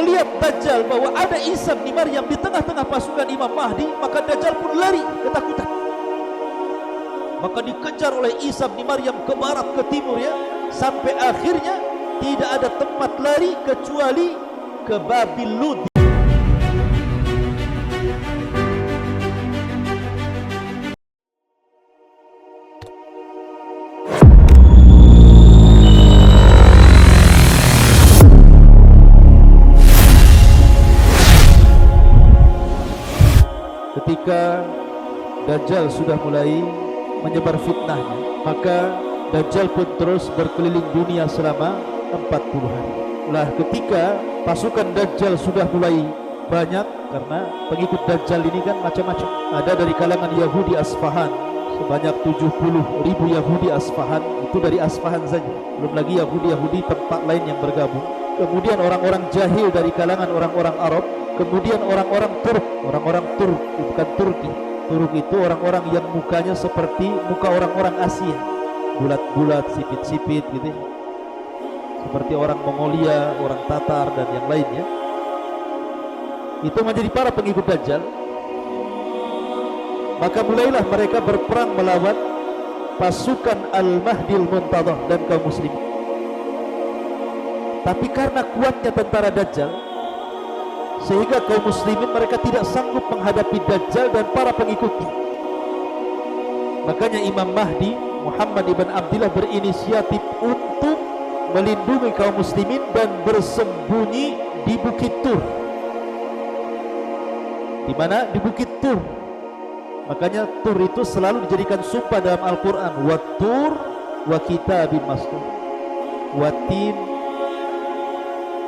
melihat Dajjal bahwa ada Isa bin Maryam di tengah-tengah pasukan Imam Mahdi, maka Dajjal pun lari ketakutan. Maka dikejar oleh Isa bin Maryam ke barat ke timur ya, sampai akhirnya tidak ada tempat lari kecuali ke Babil Lud. Ketika Dajjal sudah mulai menyebar fitnahnya, maka Dajjal pun terus berkeliling dunia selama 40 hari. Lah ketika pasukan Dajjal sudah mulai banyak, karena pengikut Dajjal ini kan macam-macam. Ada dari kalangan Yahudi Asfahan, sebanyak 70.000 Yahudi Asfahan, itu dari Asfahan saja. Belum lagi Yahudi-Yahudi tempat lain yang bergabung. Kemudian orang-orang jahil dari kalangan orang-orang Arab. Kemudian orang-orang Turk, bukan Turki. Turk itu orang-orang yang mukanya seperti muka orang-orang Asia, bulat-bulat, sipit-sipit gitu, seperti orang Mongolia, orang Tatar dan yang lainnya. Itu menjadi para pengikut Dajjal. Maka mulailah mereka berperang melawan pasukan Al-Mahdil Muntadhar dan kaum muslimin. Tapi karena kuatnya tentara Dajjal, sehingga kaum muslimin mereka tidak sanggup menghadapi Dajjal dan para pengikutnya. Makanya Imam Mahdi Muhammad ibn Abdillah berinisiatif untuk melindungi kaum muslimin dan bersembunyi di Bukit Tur. Di mana? Di Bukit Tur. Makanya Tur itu selalu dijadikan sumpah dalam Al-Quran. Wa Tur wa kitabim mastur, watin,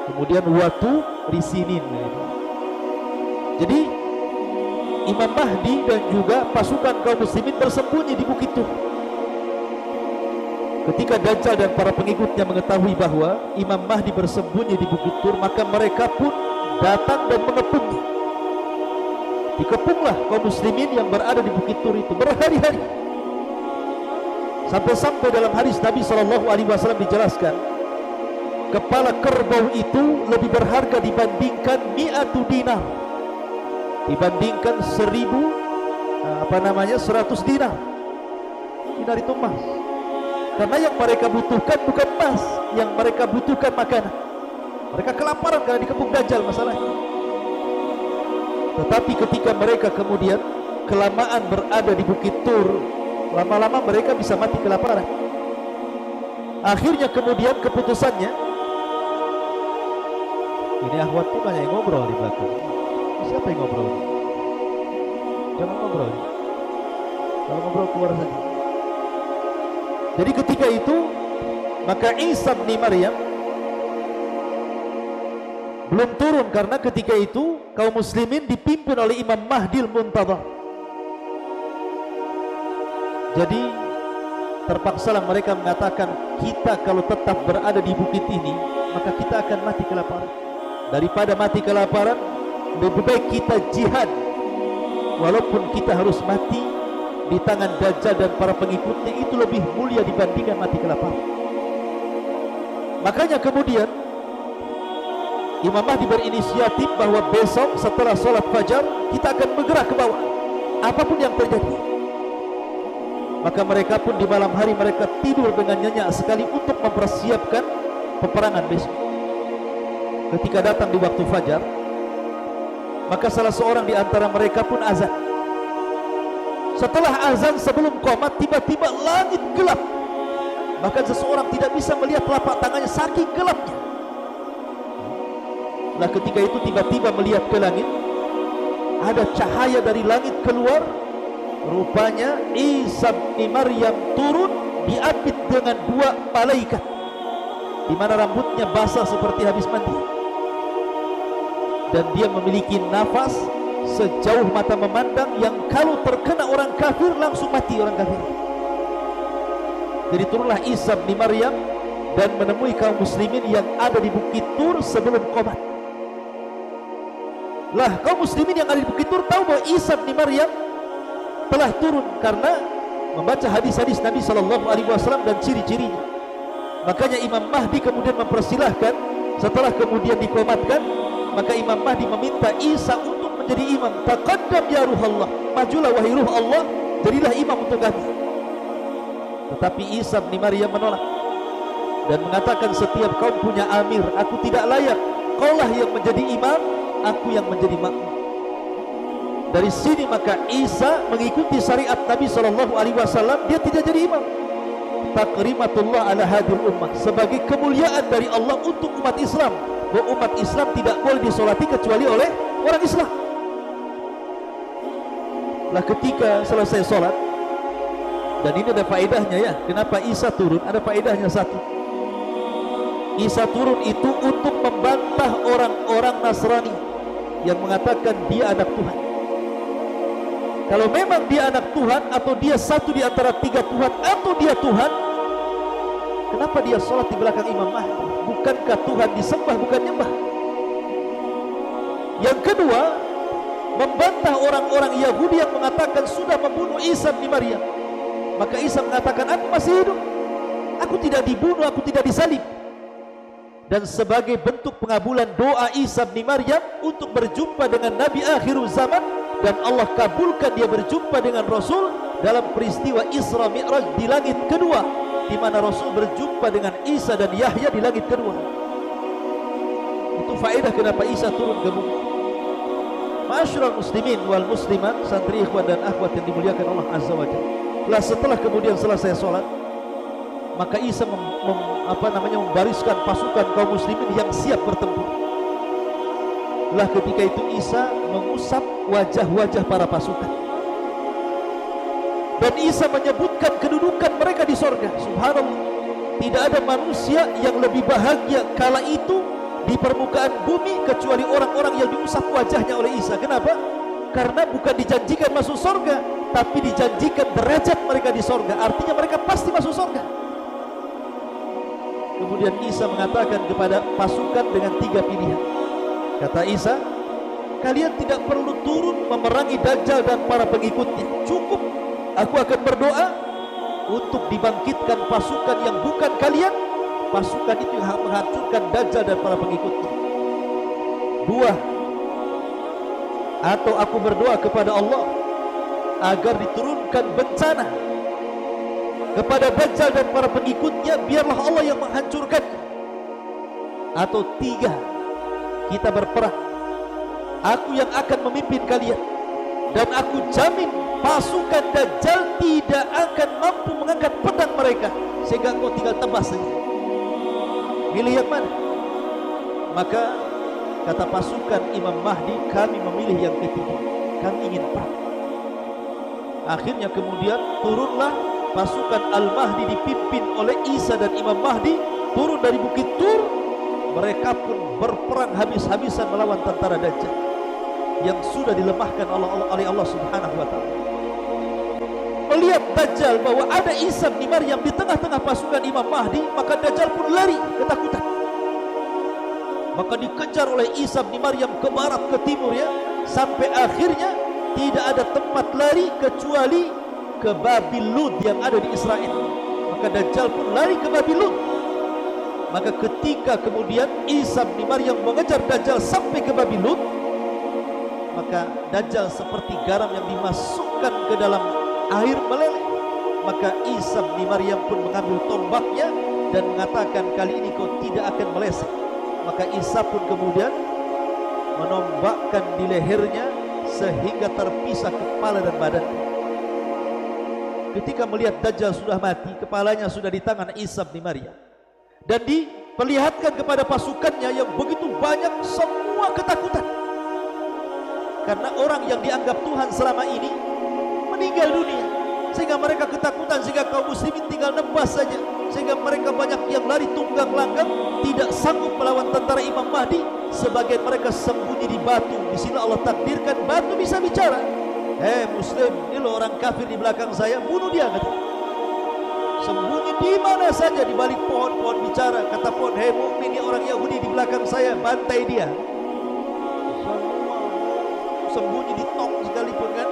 kemudian watu risinin. Jadi Imam Mahdi dan juga pasukan kaum muslimin bersembunyi di Bukit Tur. Ketika Dajjal dan para pengikutnya mengetahui bahwa Imam Mahdi bersembunyi di Bukit Tur, maka mereka pun datang dan mengepungnya. Dikepunglah kaum muslimin yang berada di Bukit Tur itu berhari-hari. Sampai-sampai dalam hadis Nabi SAW dijelaskan, kepala kerbau itu lebih berharga dibandingkan 100 dinar, dibandingkan 100 dinar. Dinar itu emas. Karena yang mereka butuhkan bukan emas, yang mereka butuhkan makanan. Mereka kelaparan karena dikepung Dajjal masalahnya. Tetapi ketika mereka kemudian kelamaan berada di Bukit Tur, lama-lama mereka bisa mati kelaparan. Akhirnya kemudian keputusannya, ini akhwat tuh banyak yang ngobrol di belakang. Siapa yang ngobrol? Jangan ngobrol. Kalau ngobrol keluar saja. Jadi ketika itu, maka Isa bin Maryam belum turun, karena ketika itu kaum muslimin dipimpin oleh Imam Mahdil Muntadhar. Jadi terpaksalah mereka mengatakan, kita kalau tetap berada di bukit ini, maka kita akan mati kelaparan. Daripada mati kelaparan, lebih baik kita jihad, walaupun kita harus mati di tangan Dajjal dan para pengikutnya, itu lebih mulia dibandingkan mati kelaparan. Makanya kemudian Imam Mahdi berinisiatif bahwa besok setelah sholat fajar kita akan bergerak ke bawah, apapun yang terjadi. Maka mereka pun di malam hari mereka tidur dengan nyenyak sekali untuk mempersiapkan peperangan besok. Ketika datang di waktu fajar, maka salah seorang di antara mereka pun azan. Setelah azan sebelum qomat, tiba-tiba langit gelap. Bahkan seseorang tidak bisa melihat telapak tangannya saking gelapnya. Nah ketika itu tiba-tiba melihat ke langit, ada cahaya dari langit keluar. Rupanya Isa bin Maryam turun diapit dengan 2 malaikat, di mana rambutnya basah seperti habis mandi, dan dia memiliki nafas sejauh mata memandang, yang kalau terkena orang kafir langsung mati orang kafir. Jadi turunlah Isa bin Maryam dan menemui kaum muslimin yang ada di Bukit Tur sebelum qomat. Lah kaum muslimin yang ada di Bukit Tur tahu bahwa Isa bin Maryam telah turun karena membaca hadis-hadis Nabi SAW dan ciri-cirinya. Makanya Imam Mahdi kemudian mempersilahkan, setelah kemudian dikomatkan, Maka Imam Mahdi meminta Isa untuk menjadi imam. Taqaddam ya ruhallah, majulah wahai ruh Allah, jadilah imam untuk kami. Tetapi Isa bin Maryam menolak dan mengatakan, setiap kaum punya amir, aku tidak layak. Kaulah yang menjadi imam, aku yang menjadi makmum. Dari sini maka Isa mengikuti syariat Nabi SAW. Dia tidak jadi imam. Takrimatullah ala hadil ummah, sebagai kemuliaan dari Allah untuk umat Islam, bahwa umat Islam tidak boleh disolati kecuali oleh orang Islam. Lah ketika selesai solat, dan ini ada faedahnya ya, kenapa Isa turun, ada faedahnya satu. Isa turun itu untuk membantah orang-orang Nasrani yang mengatakan dia anak Tuhan. Kalau memang dia anak Tuhan, atau dia satu di antara tiga Tuhan, atau dia Tuhan, kenapa dia sholat di belakang Imam Mahdi? Bukankah Tuhan disembah, bukan nyembah? Yang kedua, membantah orang-orang Yahudi yang mengatakan sudah membunuh Isa bin Maryam. Maka Isa mengatakan, aku masih hidup, aku tidak dibunuh, aku tidak disalib. Dan sebagai bentuk pengabulan doa Isa bin Maryam untuk berjumpa dengan Nabi akhir zaman, dan Allah kabulkan dia berjumpa dengan Rasul dalam peristiwa Isra Mi'raj di langit kedua, di mana Rasul berjumpa dengan Isa dan Yahya di langit kedua. Itu faedah kenapa Isa turun ke bumi. Ma'asyiral muslimin wal muslimat, santri ikhwan dan akhwat yang dimuliakan Allah Azza wa Jalla. Setelah kemudian selesai sholat, maka Isa membariskan pasukan kaum muslimin yang siap bertempur. Lah ketika itu Isa mengusap wajah-wajah para pasukan, dan Isa menyebutkan kedudukan mereka di sorga. Subhanallah, tidak ada manusia yang lebih bahagia kala itu di permukaan bumi kecuali orang-orang yang diusap wajahnya oleh Isa. Kenapa? Karena bukan dijanjikan masuk sorga, tapi dijanjikan derajat mereka di sorga. Artinya mereka pasti masuk sorga. Kemudian Isa mengatakan kepada pasukan dengan tiga pilihan. Kata Isa, kalian tidak perlu turun memerangi Dajjal dan para pengikutnya. Cukup, aku akan berdoa untuk dibangkitkan pasukan yang bukan kalian. Pasukan itu yang menghancurkan Dajjal dan para pengikutnya. Dua, atau aku berdoa kepada Allah agar diturunkan bencana kepada Dajjal dan para pengikutnya, biarlah Allah yang menghancurkannya. Atau tiga, kita berperang, aku yang akan memimpin kalian, dan aku jamin pasukan Dajjal tidak akan mampu mengangkat pedang mereka, sehingga kau tinggal tebas saja. Pilih yang mana? Maka kata pasukan Imam Mahdi, kami memilih yang ketiga, kami ingin perang. Akhirnya kemudian turunlah pasukan Al-Mahdi dipimpin oleh Isa dan Imam Mahdi, turun dari Bukit Tur. Mereka pun berperang habis-habisan melawan tentara Dajjal yang sudah dilemahkan oleh Allah Subhanahu wa Ta'ala. Melihat Dajjal bahwa ada Isa bin Maryam di tengah-tengah pasukan Imam Mahdi, maka Dajjal pun lari ketakutan. Maka dikejar oleh Isa bin Maryam ke barat, ke timur ya, sampai akhirnya tidak ada tempat lari kecuali ke Babil Lud yang ada di Israel. Maka Dajjal pun lari ke Babil Lud. Maka ketika kemudian Isa bin Maryam mengejar Dajjal sampai ke Babil Lud, maka Dajjal seperti garam yang dimasukkan ke dalam air meleleh. Maka Isa bin Maryam pun mengambil tombaknya dan mengatakan, kali ini kau tidak akan meleset. Maka Isa pun kemudian menombakkan di lehernya sehingga terpisah kepala dan badannya. Ketika melihat Dajjal sudah mati, kepalanya sudah di tangan Isa bin Maryam, dan diperlihatkan kepada pasukannya yang begitu banyak, semua ketakutan. Karena orang yang dianggap Tuhan selama ini meninggal dunia, sehingga mereka ketakutan, sehingga kaum muslimin tinggal nebas saja, sehingga mereka banyak yang lari tunggang langgang, tidak sanggup melawan tentara Imam Mahdi. Sebagian mereka sembunyi di batu. Di sini Allah takdirkan batu bisa bicara. Hei muslim, ini loh orang kafir di belakang saya, bunuh dia, kata. Sembunyi di mana saja, di balik pohon-pohon bicara. Kata pohon, hei mukmin, ini orang Yahudi di belakang saya, bantai dia. Semua sembunyi di tong sekalipun kan,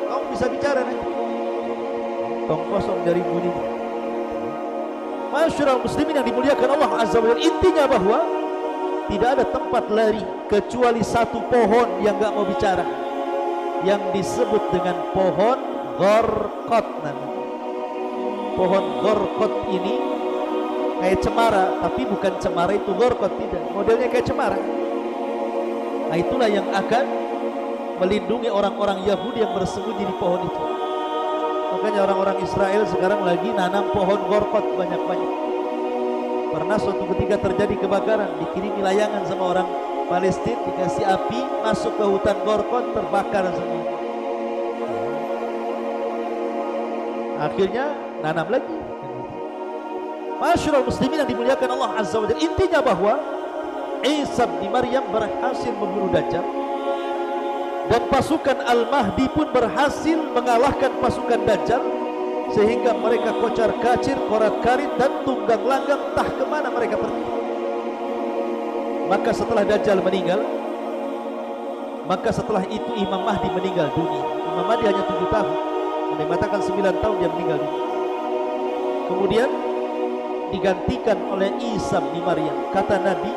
kamu bisa bicara nanti. Tong kosong dari bunyi. Masyarakat muslimin yang dimuliakan Allah Azza wa Jalla, intinya bahwa tidak ada tempat lari kecuali satu pohon yang gak mau bicara, yang disebut dengan pohon Gharqad namanya. Pohon Gharqad ini kayak cemara, tapi bukan cemara itu Gharqad, tidak, modelnya kayak cemara. Nah, itulah yang akan melindungi orang-orang Yahudi yang bersembunyi di pohon itu. Makanya orang-orang Israel sekarang lagi nanam pohon Gharqad banyak-banyak. Pernah suatu ketika terjadi kebakaran, dikirimi layangan sama orang Palestina, dikasih api, masuk ke hutan Gharqad, terbakar semua. Akhirnya nanam lagi. Masyarul muslimin yang dimuliakan Allah Azza wa Jalla, intinya bahwa Isa bin Maryam berhasil membunuh Dajjal, dan pasukan Al-Mahdi pun berhasil mengalahkan pasukan Dajjal, sehingga mereka kocar kacir, korat karit, dan tunggang langgang, entah kemana mereka pergi. Maka setelah Dajjal meninggal, maka setelah itu Imam Mahdi meninggal dunia. Imam Mahdi hanya 7 tahun, ada yang mengatakan 9 tahun dia meninggal dunia. Kemudian digantikan oleh Isa bin Maryam. Kata Nabi,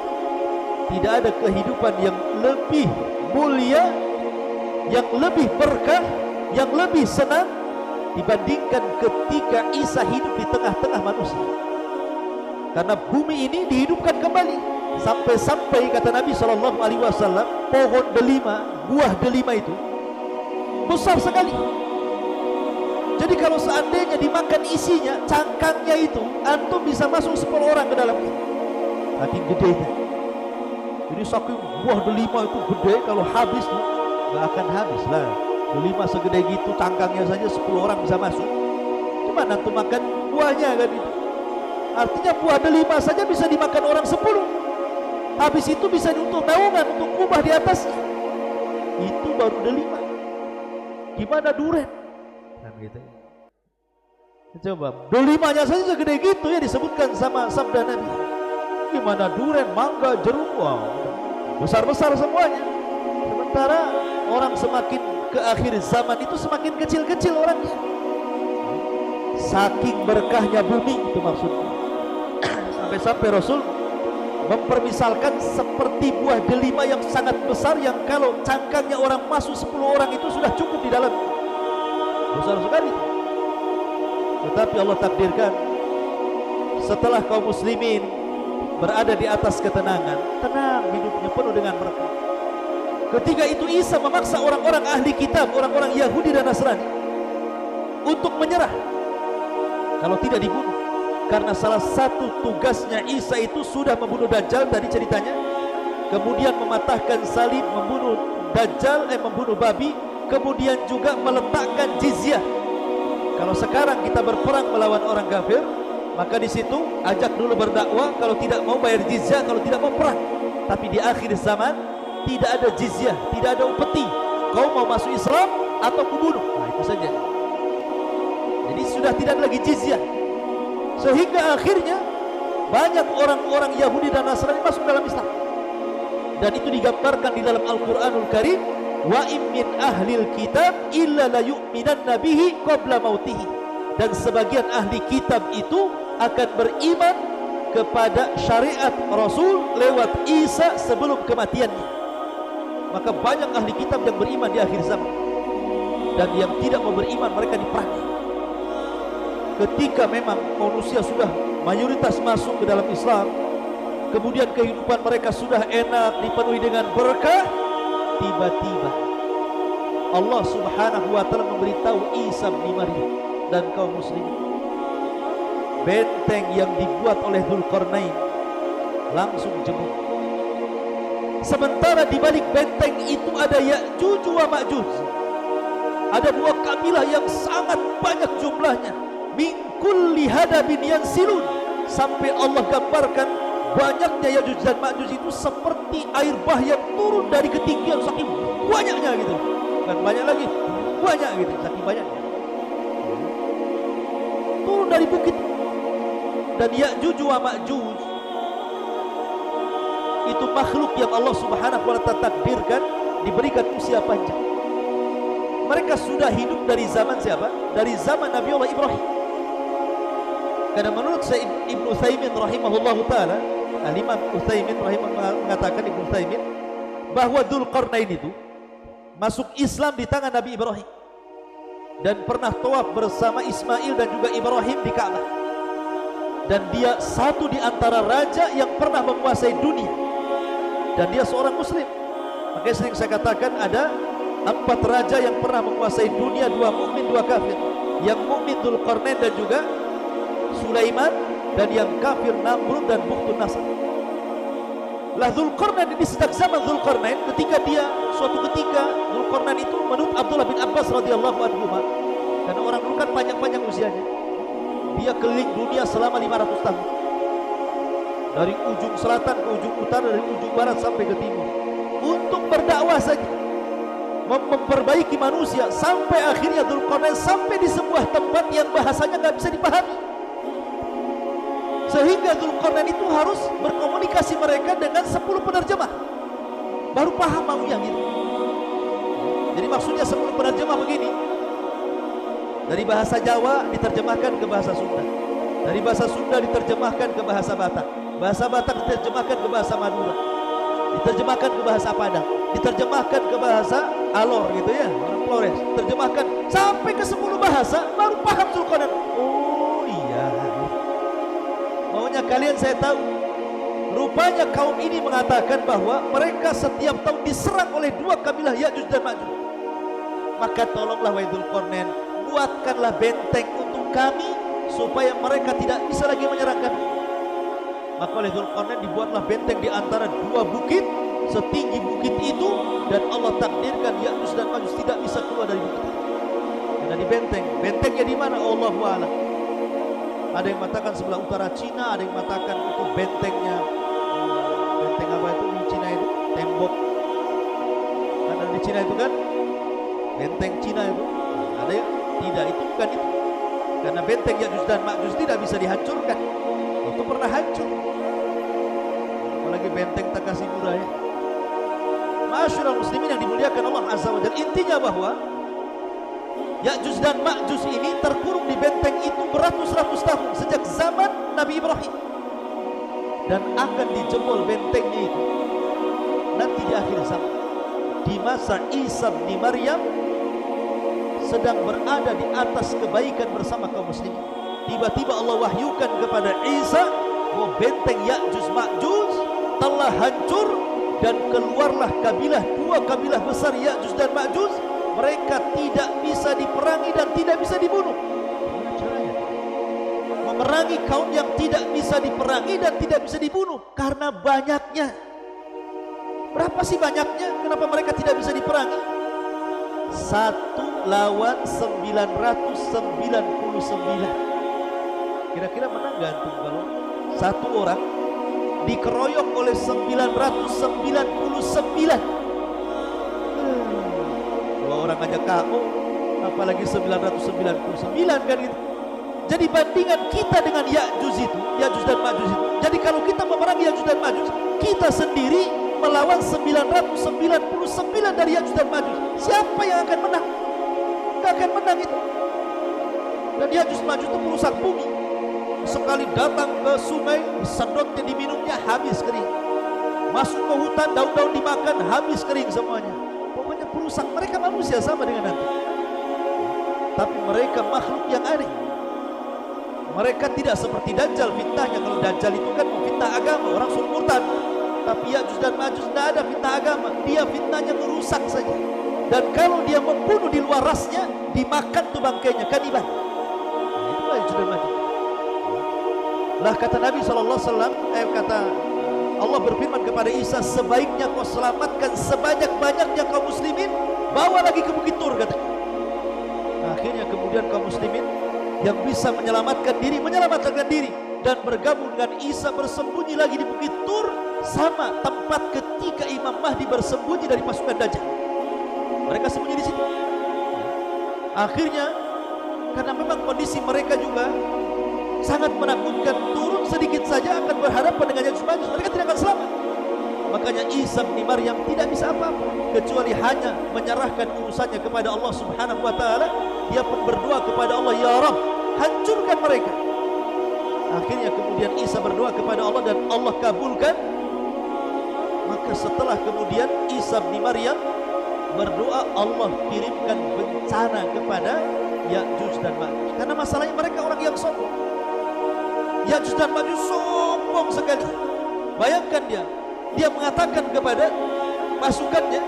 tidak ada kehidupan yang lebih mulia, yang lebih berkah, yang lebih senang dibandingkan ketika Isa hidup di tengah-tengah manusia. Karena bumi ini dihidupkan kembali. Sampai-sampai kata Nabi SAW, pohon delima, buah delima itu besar sekali. Jadi kalau seandainya dimakan isinya, cangkangnya itu, antum bisa masuk 10 orang ke dalamnya. Saking gedenya. Jadi saking buah delima itu gede, kalau habis tuh gak akan habis lah. Delima segede gitu, cangkangnya saja 10 orang bisa masuk. Cuma antum makan buahnya kan itu. Artinya buah delima saja bisa dimakan orang 10. Habis itu bisa untuk naungan, untuk kubah di atasnya. Itu baru delima. Gimana duren? Kan gitu. Coba, delimanya saja segede gitu ya, disebutkan sama sabda Nabi. Gimana duren, mangga, jeruk, wow, besar-besar semuanya. Sementara orang semakin ke akhir zaman itu semakin kecil-kecil orangnya. Saking berkahnya bumi itu maksudnya. Sampai-sampai Rasul mempermisalkan seperti buah delima yang sangat besar, yang kalau cangkangnya orang masuk 10 orang itu sudah cukup di dalam. Besar sekali. Tetapi Allah takdirkan setelah kaum muslimin berada di atas ketenangan, tenang hidupnya penuh dengan berkah. Ketika itu Isa memaksa orang-orang ahli kitab, orang-orang Yahudi dan Nasrani untuk menyerah kalau tidak dibunuh. Karena salah satu tugasnya Isa itu sudah membunuh Dajjal tadi ceritanya, kemudian mematahkan salib, membunuh Dajjal, membunuh babi, kemudian juga meletakkan jizyah. Kalau sekarang kita berperang melawan orang kafir, maka di situ ajak dulu berdakwah, kalau tidak mau bayar jizyah, kalau tidak mau perang. Tapi di akhir zaman tidak ada jizyah, tidak ada upeti. Kau mau masuk Islam atau kubunuh. Nah, itu saja. Jadi sudah tidak lagi jizyah. Sehingga akhirnya banyak orang-orang Yahudi dan Nasrani masuk dalam Islam. Dan itu digambarkan di dalam Al-Quranul Karim, wa im min ahlil kitab illa la yu'minanna bihi qabla mautihi. Dan sebagian ahli kitab itu akan beriman kepada syariat Rasul lewat Isa sebelum kematiannya. Maka banyak ahli kitab yang beriman di akhir zaman, dan yang tidak mau beriman mereka diperangi. Ketika memang manusia sudah mayoritas masuk ke dalam Islam, kemudian kehidupan mereka sudah enak, dipenuhi dengan berkah, tiba-tiba Allah Subhanahu wa ta'ala memberitahu Isa bin Maryam dan kaum muslimin, benteng yang dibuat oleh Dzulqarnain langsung jebol. Sementara di balik benteng itu ada Ya'juj wa Ma'juj, ada 2 kabilah yang sangat banyak jumlahnya, min kulli hadabin yansilun, sampai Allah gambarkan banyaknya Ya'juj dan Ma'juj itu seperti air bah yang turun dari ketinggian, saking banyaknya gitu. Bukan banyak lagi, banyak gitu, saking banyaknya. Turun dari bukit. Dan Ya'juj wa Ma'juj itu makhluk yang Allah Subhanahu wa ta'ala takdirkan diberikan usia panjang. Mereka sudah hidup dari zaman siapa? Dari zaman Nabi Allah Ibrahim. Karena menurut Ibnu Utsaimin rahimahullahu ta'ala, Al-Imam Utsaimin mengatakan, Ibnu Utsaimin, bahwa Dzulqarnain itu masuk Islam di tangan Nabi Ibrahim dan pernah tawaf bersama Ismail dan juga Ibrahim di Ka'bah, dan dia satu di antara raja yang pernah menguasai dunia, dan dia seorang muslim. Makanya sering saya katakan ada 4 raja yang pernah menguasai dunia, 2 mukmin 2 kafir. Yang mukmin Dzulqarnain dan juga Sulaiman, dan yang kafir Namrud dan Bukhtun Nasr. Lah Dzulqarnain ini sejak zaman Dzulqarnain, suatu ketika Dzulqarnain itu menurut Abdullah bin Abbas radhiyallahu anhu, karena orang dulu kan panjang-panjang usianya, dia keliling dunia selama 500 tahun, dari ujung selatan ke ujung utara, dari ujung barat sampai ke timur, untuk berdakwah saja, memperbaiki manusia, sampai akhirnya Dzulqarnain sampai di sebuah tempat yang bahasanya nggak bisa dipahami, sehingga Dzulqarnain itu harus berkomunikasi mereka dengan 10 penerjemah baru paham maunya gitu. Jadi maksudnya 10 penerjemah begini, dari bahasa Jawa diterjemahkan ke bahasa Sunda, dari bahasa Sunda diterjemahkan ke bahasa Batak, bahasa Batak diterjemahkan ke bahasa Madura, diterjemahkan ke bahasa Padang, diterjemahkan ke bahasa Alor gitu ya, orang Flores, terjemahkan sampai ke 10 bahasa baru paham Dzulqarnain. Oh iya, maunya kalian saya tahu. Rupanya kaum ini mengatakan bahwa mereka setiap tahun diserang oleh 2 kabilah Ya'juj dan Ma'juj. Maka tolonglah wahai Dzulqarnain, buatkanlah benteng untuk kami supaya mereka tidak bisa lagi menyerang kami. Maka oleh Dzulqarnain dibuatlah benteng di antara 2 bukit setinggi bukit itu, dan Allah takdirkan Ya'juj dan Ma'juj tidak bisa keluar dari bukit itu. Karena di benteng, bentengnya di mana? Allahu a'lam. Ada yang mengatakan sebelah utara Cina, ada yang mengatakan itu bentengnya, benteng apa itu di Cina itu, tembok. Karena di Cina itu kan benteng Cina itu, ada yang tidak, itu bukan itu. Karena benteng Ya'juj dan Ma'juj tidak bisa dihancurkan, itu pernah hancur. Apalagi benteng Takashimura ya. Masyarul muslimin yang dimuliakan Allah Azza wa Jalla, intinya bahwa Ya'juj dan Ma'juj ini terkurung di benteng itu beratus-ratus tahun sejak zaman Nabi Ibrahim, dan akan dijebol bentengnya itu nanti di akhir zaman, di masa Isa bin Maryam sedang berada di atas kebaikan bersama kaum muslimin. Tiba-tiba Allah wahyukan kepada Isa bahwa benteng Ya'juj Ma'juj telah hancur, dan keluarlah kabilah, 2 kabilah besar Ya'juj dan Ma'juj. Mereka tidak bisa diperangi dan tidak bisa dibunuh. Memerangi kaum yang tidak bisa diperangi dan tidak bisa dibunuh karena banyaknya. Berapa sih banyaknya? Kenapa mereka tidak bisa diperangi? 1 lawan 999. Kira-kira menang gak antum kalau 1 orang dikeroyok oleh 999? 2 orang aja KO, apalagi 999 kan gitu. Jadi bandingan kita dengan Ya'juj itu, Ya'juj dan Ma'juj itu. Jadi kalau kita memerangi Ya'juj dan Ma'juj, kita sendiri melawan 999 dari Ya'juj dan Ma'juj. Siapa yang akan menang? Gak akan menang itu. Dan Ya'juj Ma'juj itu merusak bumi. Sekali datang ke sungai, disedotnya, diminumnya, habis kering. Masuk ke hutan, daun-daun dimakan, habis kering semuanya. Pokoknya perusak. Mereka manusia sama dengan nanti, tapi mereka makhluk yang aneh. Mereka tidak seperti Dajjal fitnahnya. Kalau Dajjal itu kan fitnah agama, orang suruh murtad. Tapi Ya'juj dan Ma'juj tidak ada fitnah agama, dia fitnahnya merusak saja. Dan kalau dia membunuh di luar rasnya, dimakan tuh bangkainya, kanibal. Itulah Ya'juj dan Ma'juj. Lah kata Nabi SAW, kata Allah berfirman kepada Isa, sebaiknya kau selamatkan sebanyak-banyaknya kaum muslimin, bawa lagi ke Bukit Tur, kata. Akhirnya kemudian kaum muslimin yang bisa menyelamatkan diri dan bergabung dengan Isa, bersembunyi lagi di Bukit Tur, sama tempat ketika Imam Mahdi bersembunyi dari pasukan Dajjal. Mereka sembunyi di situ. Akhirnya karena memang kondisi mereka juga sangat menakutkan, turun sedikit saja akan berhadapan dengan Ya'juj Ma'juj, mereka tidak akan selamat. Makanya Isa bin Maryam tidak bisa apa-apa kecuali hanya menyerahkan urusannya kepada Allah Subhanahu wa taala. Dia pun berdoa kepada Allah, ya Rabb, hancurkan mereka. Akhirnya kemudian Isa berdoa kepada Allah dan Allah kabulkan. Maka setelah kemudian Isa bin Maryam berdoa, Allah kirimkan bencana kepada Ya'juj dan Ma'juj. Karena masalahnya mereka orang yang sombong. Ya'juj dan Ma'juj sombong sekali. Bayangkan dia mengatakan kepada pasukannya,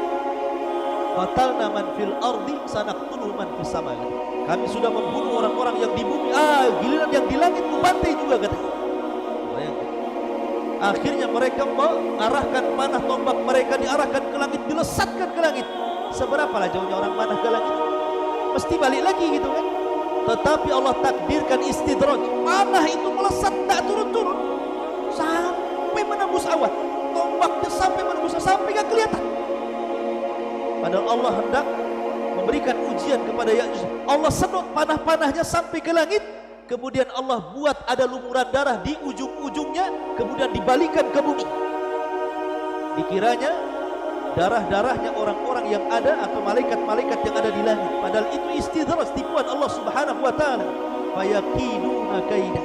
qatalna man fil ardi sanaqtulu man fis sama. Kami sudah membunuh orang-orang yang di bumi, giliran yang di langit kubantai juga katanya. Bayangkan. Akhirnya mereka mengarahkan panah tombak mereka, diarahkan ke langit, dilesatkan ke langit. Seberapalah jauhnya orang panah ke langit? Mesti balik lagi gitu kan. Tetapi Allah takdirkan istidraj, panah itu melesat tak turun-turun sampai menembus awan, tombaknya sampai menembus, sampai gak kelihatan. Padahal Allah hendak memberikan ujian kepada Ya'juj. Allah sedot panah-panahnya sampai ke langit. Kemudian Allah buat ada lumuran darah di ujung-ujungnya, kemudian dibalikan ke bumi. Dikiranya darah-darahnya orang-orang yang ada atau malaikat-malaikat yang ada di langit. Padahal itu istidraj, tipuan Allah Subhanahu wa taala. Fayakiduna kaida.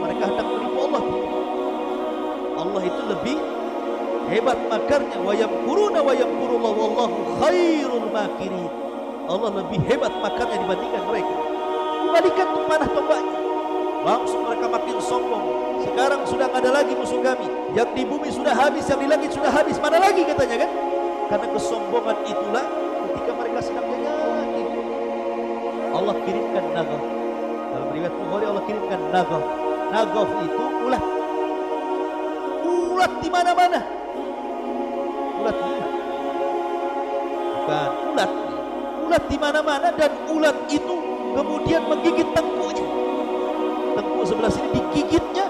Mereka hendak menipu Allah. Allah itu lebih hebat makarnya. Wa yamkuruna wa yamkurullahu wallahu khairul makirin. Allah lebih hebat makarnya dibandingkan mereka. Kembalikan tuh panah tombaknya. Langsung mereka makin sombong. Sekarang sudah tidak ada lagi musuh kami. Yang di bumi sudah habis, yang di langit sudah habis. Mana lagi katanya kan? Karena kesombongan itulah ketika mereka sedang yakin. Allah kirimkan nagaf. Dalam riwayat Bukhari Allah kirimkan nagaf. Nagaf itu ulat. Ulat di mana-mana. Ulat bukan ulat. Ulat di mana-mana, dan ulat itu kemudian menggigit tengkuknya. Tengkuk sebelah sini digigitnya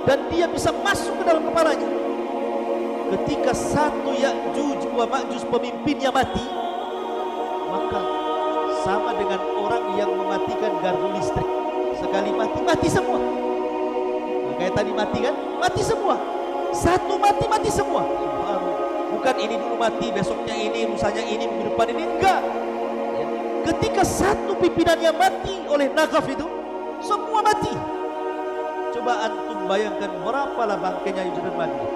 dan dia bisa masuk ke dalam kepalanya. Ketika satu Ya'juj wa Ma'juj pemimpinnya mati, maka sama dengan orang yang mematikan gardu listrik. Sekali mati, mati semua. Kayak tadi mati kan? Mati semua. Satu mati, mati semua. Bukan ini dulu mati, besoknya ini, lusanya ini, minggu depan ini. Enggak. Ketika satu pimpinannya mati oleh nagaf itu, semua mati. Coba antum bayangkan berapalah bangkainya Ya'juj dan Ma'juj.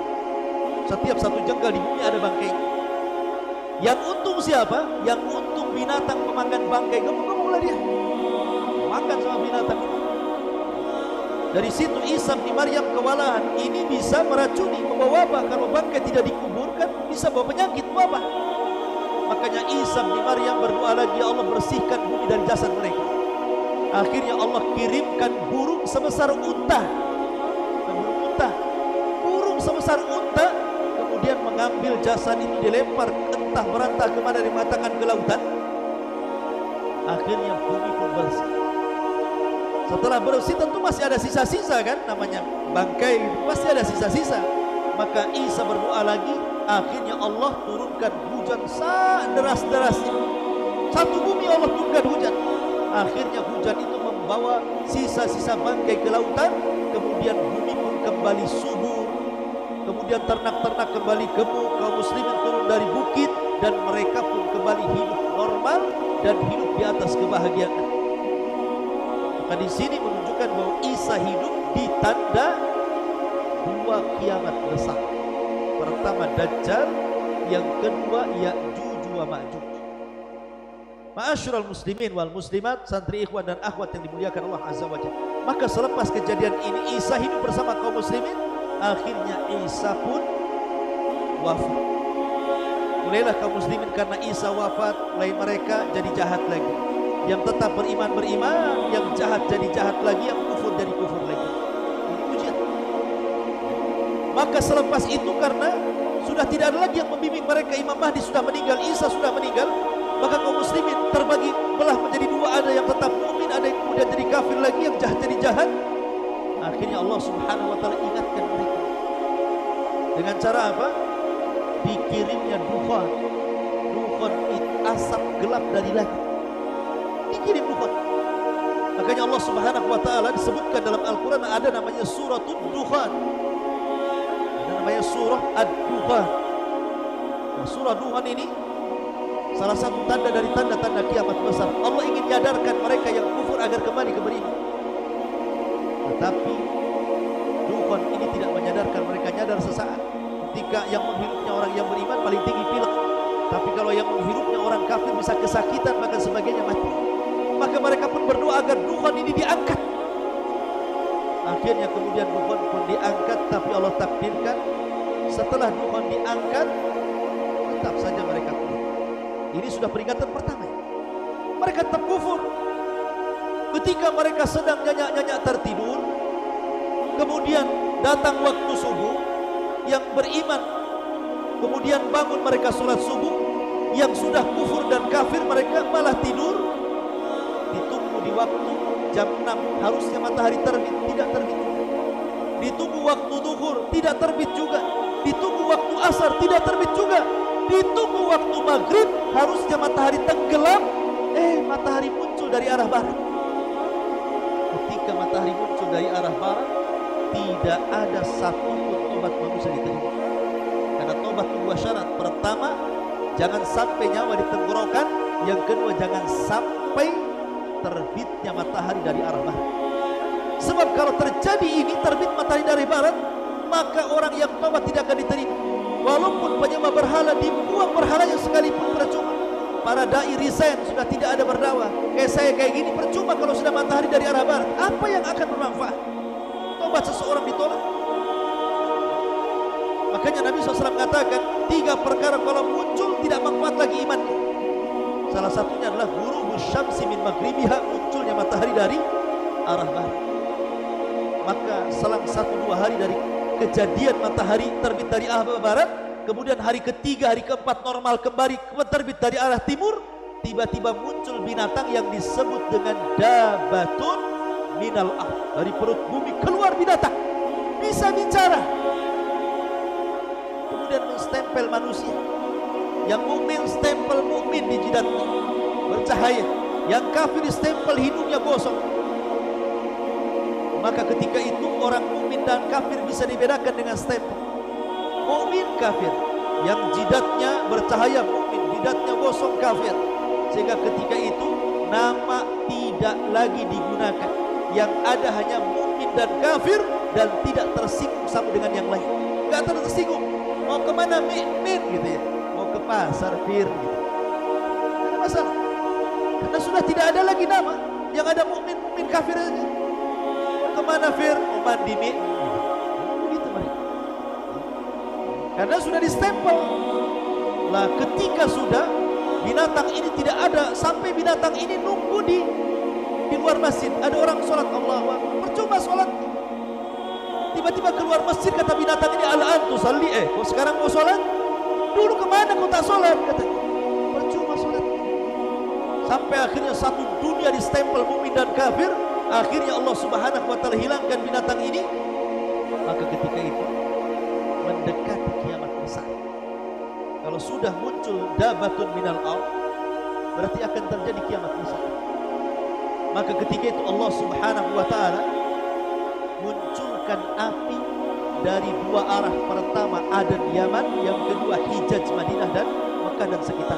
Setiap satu jengkal di bumi ada bangkai. Yang untung siapa? Yang untung binatang pemakan bangkai. Gemuk-gemuklah dia, makan sama binatang. Dari situ Isa bin Maryam kewalahan. Ini bisa meracuni, membawa wabah. Kalau bangkai tidak dikuburkan, bisa bawa penyakit, wabah. Makanya Isa bin Maryam berdoa lagi, ya Allah bersihkan bumi dari jasad mereka. Akhirnya Allah kirimkan burung sebesar unta. Burung sebesar unta kemudian mengambil jasad itu, dilempar entah berantah kemana, dimatakan ke lautan. Akhirnya bumi pun bersih. Setelah bersih tentu masih ada sisa-sisa kan, namanya bangkai pasti ada sisa-sisa. Maka Isa berdoa lagi. Akhirnya Allah turunkan hujan deras-derasnya. Satu bumi Allah turunkan hujan. Akhirnya hujan itu membawa sisa-sisa bangkai ke lautan. Kemudian bumi pun kembali subur. Kemudian ternak-ternak kembali gemuk. Kaum muslimin turun dari bukit, dan mereka pun kembali hidup normal dan hidup di atas kebahagiaan. Maka di sini menunjukkan bahwa Isa hidup di tanda dua kiamat besar. Pertama Dajjal, yang kedua Ya'juj wa Ma'juj. Ma'asyiral muslimin wal muslimat, santri ikhwan dan akhwat yang dimuliakan Allah Azza wa Jalla. Maka selepas kejadian ini Isa hidup bersama kaum muslimin. Akhirnya Isa pun wafat. Mulailah kaum muslimin karena Isa wafat, mulai mereka jadi jahat lagi. Yang tetap beriman, yang jahat jadi jahat lagi, yang kufur jadi kufur lagi. Ini ujian. Maka selepas itu karena sudah tidak ada lagi yang membimbing mereka, Imam Mahdi sudah meninggal, Isa sudah meninggal, maka kaum muslimin terbagi belah menjadi dua. Ada yang tetap mukmin, ada yang kemudian jadi kafir lagi, yang jahat jadi jahat. Akhirnya Allah Subhanahu wa taala ingatkan mereka dengan cara apa? Dikirimnya dukhan itu asap gelap dari langit. Dikirim dukhan. Makanya Allah Subhanahu wa taala disebutkan dalam Al-Qur'an ada namanya suratul dukhan. Ada namanya surah Ad-Dukhan. Nah, surah Dukhan ini salah satu tanda dari tanda-tanda kiamat besar. Allah ingin menyadarkan mereka yang kufur agar kembali ke beriman. Tetapi ketika yang menghirupnya orang yang beriman paling tinggi pilek. Tapi kalau yang menghirupnya orang kafir bisa kesakitan bahkan sebagainya mati. Maka mereka pun berdoa agar dukhan ini diangkat. Akhirnya kemudian dukhan pun diangkat, tapi Allah takdirkan setelah dukhan diangkat tetap saja mereka kufur. Ini sudah peringatan pertama. Mereka tetap kufur. Ketika mereka sedang nyenyak-nyenyak tertidur, kemudian datang waktu subuh, yang beriman kemudian bangun mereka sholat subuh, yang sudah kufur dan kafir mereka malah tidur. Ditunggu di waktu jam 6 harusnya matahari terbit, tidak terbit. Ditunggu waktu zuhur, tidak terbit juga. Ditunggu waktu asar, tidak terbit juga. Ditunggu waktu maghrib, harusnya matahari tenggelam, matahari muncul dari arah barat. Ketika matahari muncul dari arah barat, tidak ada satu pun tobat manusia diterima. Karena tobat dua syarat. Pertama, jangan sampai nyawa di tenggorokan. Yang kedua, jangan sampai terbitnya matahari dari arah barat. Sebab kalau terjadi ini, terbit matahari dari barat, maka orang yang tobat tidak akan diterima. Walaupun penyembah berhala dibuang berhalanya sekalipun percuma. Para dai resign, sudah tidak ada berdakwah. Saya kayak gini percuma kalau sudah matahari dari arah barat. Apa yang akan bermanfaat? Tobat seseorang ditolak. Makanya Nabi SAW mengatakan 3 perkara kalau muncul tidak manfaat lagi imannya. Salah satunya adalah ghurubu syamsi min maghribiha, munculnya matahari dari arah barat. Maka selang 1-2 hari dari kejadian matahari terbit dari arah barat, kemudian hari ketiga, hari keempat normal kembali terbit dari arah timur, tiba-tiba muncul binatang yang disebut dengan dabatun minal ard. Dari perut bumi keluar binatang, bisa bicara, kemudian menstempel manusia. Yang mukmin stempel mukmin di jidatnya, bercahaya. Yang kafir stempel hidungnya gosong. Maka ketika itu orang mukmin dan kafir bisa dibedakan dengan stempel. Mukmin kafir, yang jidatnya bercahaya mukmin, jidatnya gosong kafir. Sehingga ketika itu nama tidak lagi digunakan. Yang ada hanya mukmin dan kafir, dan tidak tersinggung sama dengan yang lain. Enggak tersinggung. Mau kemana mukmin gitu ya? Mau ke pasar fir gitu. Tidak ada masalah. Karena sudah tidak ada lagi nama. Yang ada mukmin, mukmin kafir aja. Kemana fir? Mandi mi. Begitu mereka. Karena sudah distempel. Lah ketika sudah binatang ini tidak ada, sampai binatang ini nunggu di luar masjid. Ada orang sholat, Allahu Akbar, percuma sholat. Tiba-tiba keluar masjid, kata binatang ini, al-an tusalli, kau sekarang mau sholat? Dulu kemana kau tak sholat? Katanya, percuma sholat. Sampai akhirnya satu dunia distempel mukmin dan kafir. Akhirnya Allah Subhanahu wa ta'ala hilangkan binatang ini. Maka ketika itu mendekati kiamat besar. Kalau sudah muncul dabatun minal ard, berarti akan terjadi kiamat besar. Maka ketika itu Allah Subhanahu wa ta'ala munculkan api dari 2 arah. Pertama Aden Yaman, yang kedua Hijaz Madinah dan Mekah dan sekitar.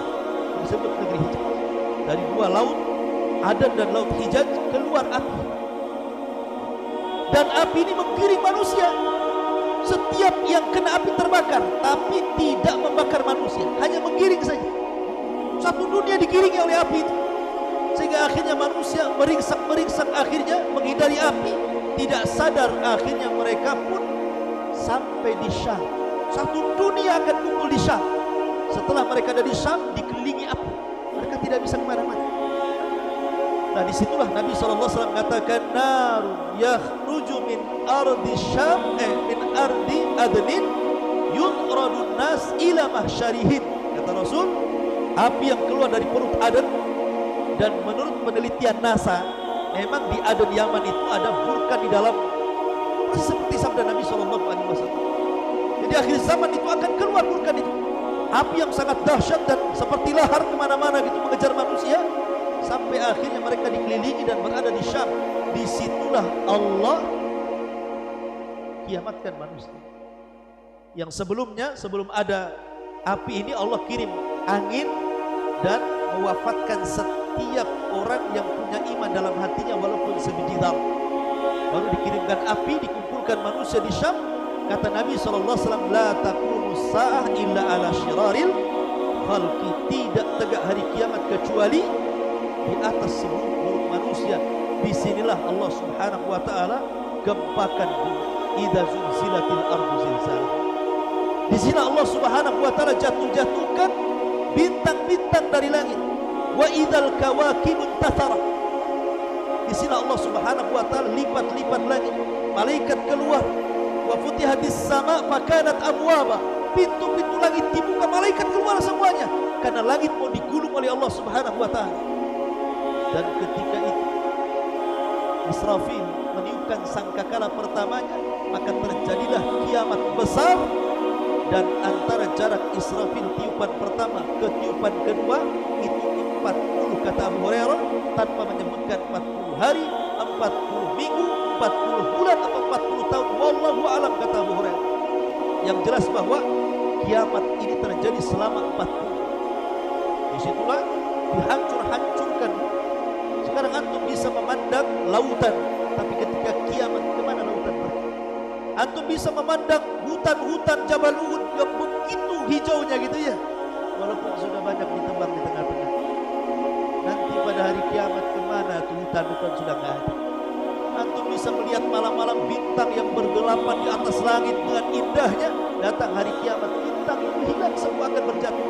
Disebut negeri Hijaz. Dari 2 laut Aden dan laut Hijaz keluar api. Dan api ini menggiring manusia. Setiap yang kena api terbakar, tapi tidak membakar manusia, hanya menggiring saja. Satu dunia digiringi oleh api itu. Sehingga akhirnya manusia meringsek-meringsek, akhirnya menghindari api. Tidak sadar akhirnya mereka pun sampai di Syam. Satu dunia akan kumpul di Syam. Setelah mereka ada di Syam, dikelilingi api. Mereka tidak bisa kemana-mana. Nah disitulah Nabi SAW mengatakan, narun yakhruju min ardi Syam, min ardi adnin yutradun nas ila mahsyarihin. Kata Rasul, api yang keluar dari perut Aden. Dan menurut penelitian NASA, memang di Aden Yaman itu ada vulkan di dalam, seperti sabda Nabi SAW. Jadi akhir zaman itu akan keluar vulkan itu, api yang sangat dahsyat dan seperti lahar kemana-mana gitu mengejar manusia. Sampai akhirnya mereka dikelilingi dan berada di Syam. Disitulah Allah kiamatkan manusia. Yang sebelumnya, sebelum ada api ini, Allah kirim angin dan mewafatkan setiap orang yang punya iman dalam hatinya walaupun sebiji dzar. Baru dikirimkan api, dikumpulkan manusia di Syam. Kata Nabi SAW, la taqumus sa'ah illa ala syiraril khalqi, tidak tegak hari kiamat kecuali di atas seluruh manusia. Disinilah Allah Subhanahu wa ta'ala gempakan bumi. Idza zulzilatil ardu zilzalaha. Di sini Allah Subhanahu wa ta'ala jatuhkan bintang-bintang dari langit. Wa idzal kawakibun tathara. Di sini Allah Subhanahu wa ta'ala lipat-lipat langit. Malaikat keluar. Wa futihatis sama fakanat abwaba. Pintu-pintu langit dibuka, malaikat keluar semuanya karena langit mau digulung oleh Allah Subhanahu wa ta'ala. Dan ketika itu Israfil meniupkan sangkakala pertamanya, maka terjadilah kiamat besar. Dan antara jarak Israfil tiupan pertama ke tiupan kedua itu 40 kata Abu Hurairah, tanpa menyebutkan 40 hari, 40 minggu, 40 bulan atau 40 tahun, wallahu alam, kata Abu Hurairah. Yang jelas bahwa kiamat ini terjadi selama 40. Disitulah dihancur-hancurkan. Sekarang antum bisa memandang lautan, tapi ketika kiamat kemana lautan pergi? Antum bisa memandang hutan-hutan Jabal Uhud yang begitu hijaunya gitu ya, walaupun sudah banyak ditebang di tengah-tengah. Nanti pada hari kiamat kemana tuh hutan-hutan sudah nggak ada. Antum bisa melihat malam-malam bintang yang bergelapan di atas langit dengan indahnya. Datang hari kiamat, bintang hilang, semua akan berjatuh.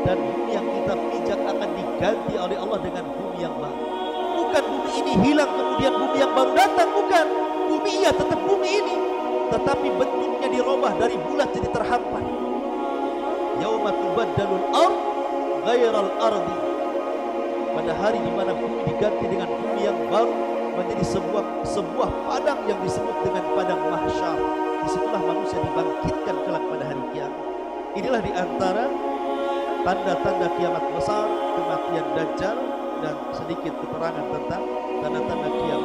Dan bumi yang kita pijak akan diganti oleh Allah dengan bumi yang baru. Bukan bumi ini hilang kemudian bumi yang baru datang, bukan. Bumi iya tetap bumi ini, tetapi bentuknya dirubah dari bulat jadi terhampar. Yauma tubaddalul ardh ghairal ardi. Pada hari di mana bumi diganti dengan bumi yang baru, menjadi sebuah padang yang disebut dengan padang mahsyar. Disitulah manusia dibangkitkan kelak pada hari kiamat. Inilah di antara tanda-tanda kiamat besar, kematian Dajjal, dan sedikit keterangan tentang tanda-tanda kiamat